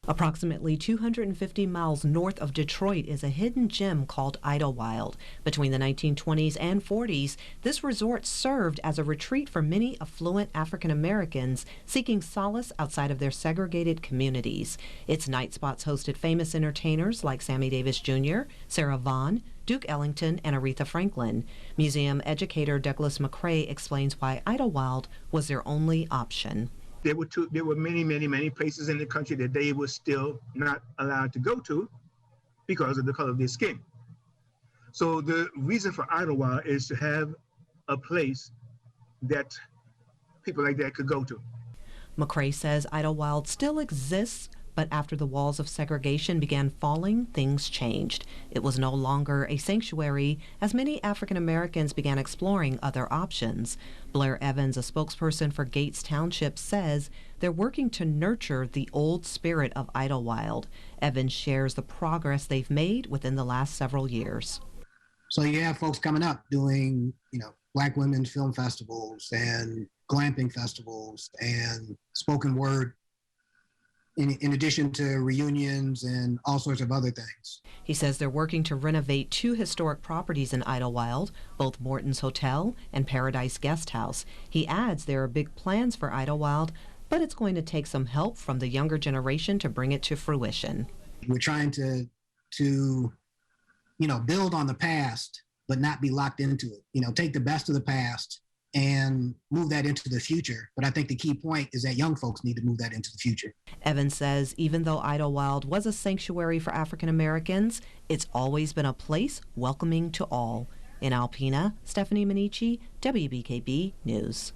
Approximately 250 miles north of Detroit is a hidden gem called Idlewild. Between the 1920s and 40s, this resort served as a retreat for many affluent African Americans seeking solace outside of their segregated communities. Its night spots hosted famous entertainers like Sammy Davis Jr., Sarah Vaughn, Duke Ellington, and Aretha Franklin. Museum educator Douglas McCrae explains why Idlewild was their only option. There were many places in the country that they were still not allowed to go to because of the color of their skin. So the reason for Idlewild is to have a place that people like that could go to. McCrae says Idlewild still exists, but after the walls of segregation began falling, things changed. It was no longer a sanctuary as many African Americans began exploring other options. Blair Evans, a spokesperson for Gates Township, says they're working to nurture the old spirit of Idlewild. Evans shares the progress they've made within the last several years. So you have folks coming up doing, Black women's film festivals and glamping festivals and spoken word, in addition to reunions and all sorts of other things. He says they're working to renovate 2 historic properties in Idlewild, both Morton's Hotel and Paradise Guest House. He adds there are big plans for Idlewild, but it's going to take some help from the younger generation to bring it to fruition. We're trying to build on the past, but not be locked into it. Take the best of the past and move that into the future. But I think the key point is that young folks need to move that into the future. Evans says even though Idlewild was a sanctuary for African Americans, it's always been a place welcoming to all. In Alpena, Stephanie Minichi, WBKB News.